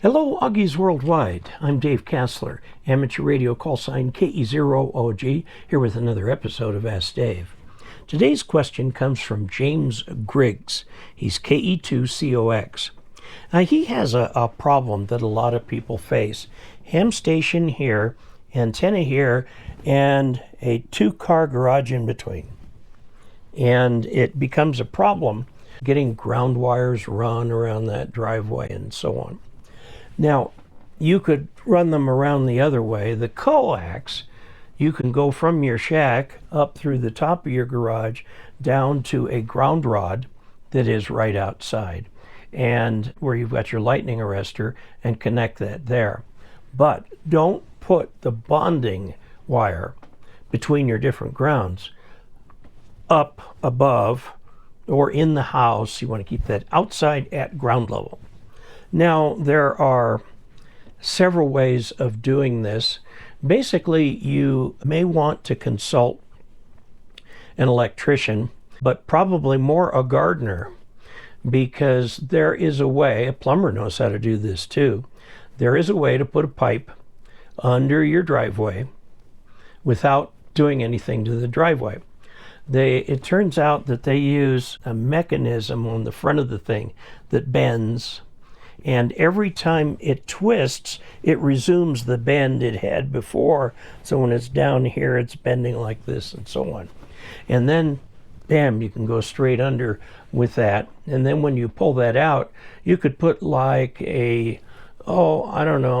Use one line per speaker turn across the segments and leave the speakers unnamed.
Hello, Augies Worldwide. I'm Dave Casler, amateur radio call sign KE0OG, here with another episode of Ask Dave. Today's question comes from James Griggs. He's KE2COX. Now, he has a problem that a lot of people face. Ham station here, antenna here, and a two-car garage in between. And it becomes a problem getting ground wires run around that driveway and so on. Now, you could run them around the other way. The coax, you can go from your shack up through the top of your garage down to a ground rod that is right outside, and where you've got your lightning arrestor, and connect that there. But don't put the bonding wire between your different grounds up above or in the house. You want to keep that outside at ground level. Now, there are several ways of doing this. Basically, you may want to consult an electrician, but probably more a gardener, because there is a way, a plumber knows how to do this too. There is a way to put a pipe under your driveway without doing anything to the driveway. It turns out that they use a mechanism on the front of the thing that bends, and every time it twists, it resumes the bend it had before. So when it's down here, it's bending like this and so on. And then, bam, you can go straight under with that. And then when you pull that out, you could put like a,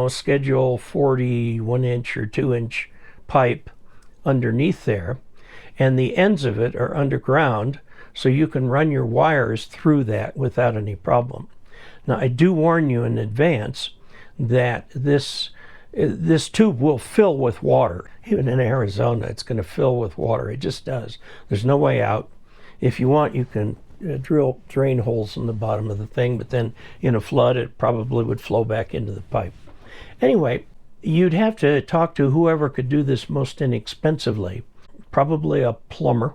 schedule 40 1-inch or 2-inch pipe underneath there. And the ends of it are underground, so you can run your wires through that without any problem. Now, I do warn you in advance that this tube will fill with water. Even in Arizona, it's going to fill with water. It just does. There's no way out. If you want, you can drill drain holes in the bottom of the thing, but then in a flood, it probably would flow back into the pipe. Anyway, you'd have to talk to whoever could do this most inexpensively. Probably a plumber,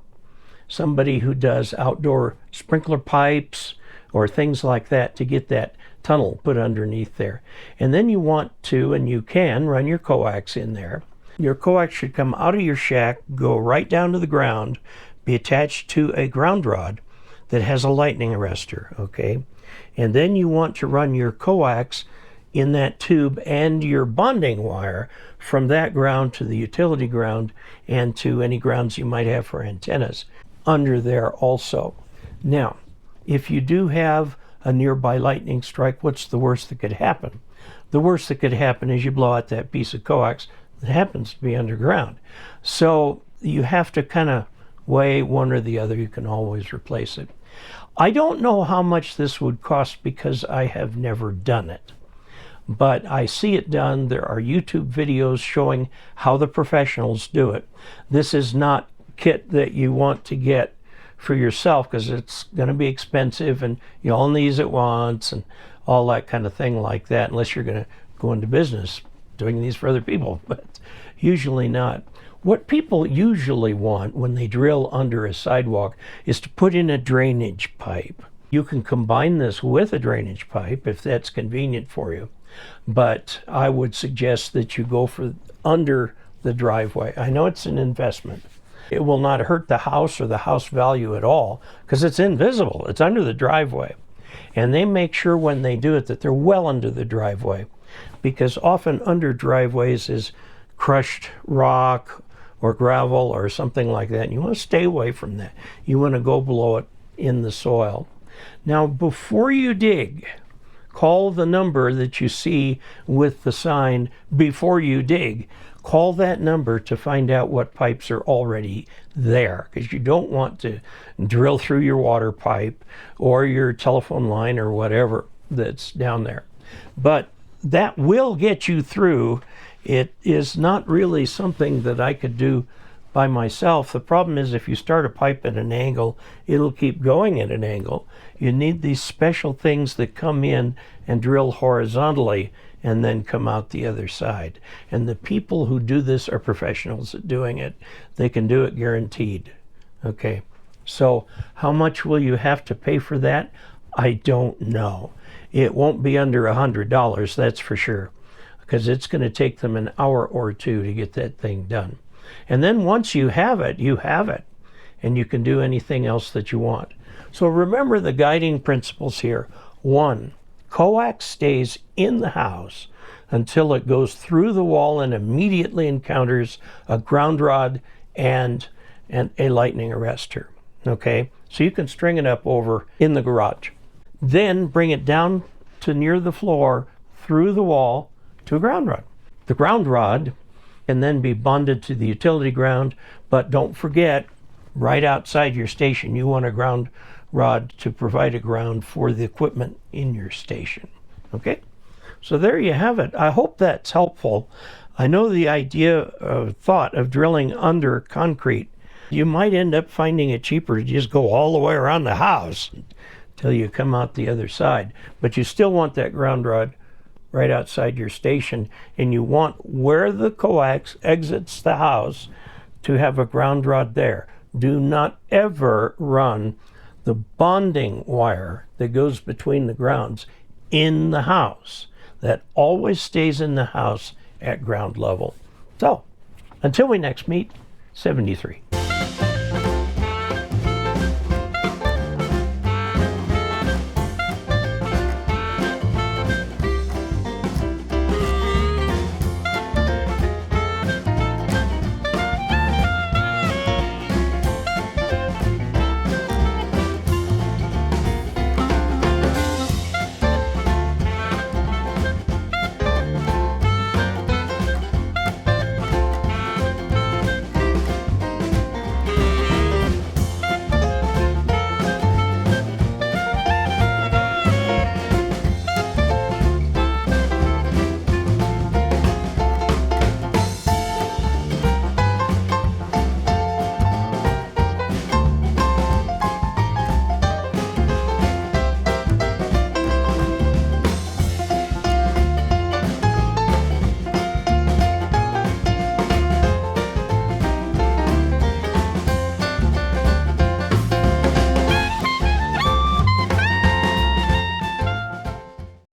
somebody who does outdoor sprinkler pipes, or things like that, to get that tunnel put underneath there. And then you want to, and you can, run your coax in there. Your coax should come out of your shack, go right down to the ground, be attached to a ground rod that has a lightning arrestor, okay? And then you want to run your coax in that tube and your bonding wire from that ground to the utility ground and to any grounds you might have for antennas under there also. Now, if you do have a nearby lightning strike, what's the worst that could happen? The worst that could happen is you blow out that piece of coax that happens to be underground. So you have to kind of weigh one or the other. You can always replace it. I don't know how much this would cost because I have never done it, but I see it done. There are YouTube videos showing how the professionals do it. This is not kit that you want to get for yourself, because it's going to be expensive and you only use it once and all that kind of thing like that, unless you're going to go into business doing these for other people, but usually not. What people usually want when they drill under a sidewalk is to put in a drainage pipe. You can combine this with a drainage pipe if that's convenient for you, but I would suggest that you go for under the driveway. I know it's an investment. It will not hurt the house or the house value at all because it's invisible. It's under the driveway. And they make sure when they do it that they're well under the driveway, because often under driveways is crushed rock or gravel or something like that. And you want to stay away from that. You want to go below it in the soil. Now, before you dig, call the number that you see with the sign before you dig. Call that number to find out what pipes are already there, because you don't want to drill through your water pipe or your telephone line or whatever that's down there. But that will get you through. It is not really something that I could do by myself. The problem is if you start a pipe at an angle, it'll keep going at an angle. You need these special things that come in and drill horizontally and then come out the other side. And the people who do this are professionals at doing it. They can do it guaranteed. Okay, so how much will you have to pay for that? I don't know. It won't be under $100, that's for sure, because it's going to take them an hour or two to get that thing done. And then once you have it, and you can do anything else that you want. So remember the guiding principles here. 1, coax stays in the house until it goes through the wall and immediately encounters a ground rod and a lightning arrestor. Okay, so you can string it up over in the garage. Then bring it down to near the floor through the wall to a ground rod. The ground rod can then be bonded to the utility ground, but don't forget, right outside your station, you want a ground rod to provide a ground for the equipment in your station. Okay, so there you have it. I hope that's helpful. I know the thought of drilling under concrete, you might end up finding it cheaper to just go all the way around the house till you come out the other side. But you still want that ground rod right outside your station, and you want where the coax exits the house to have a ground rod there. Do not ever run the bonding wire that goes between the grounds in the house. That always stays in the house at ground level. So, until we next meet, 73.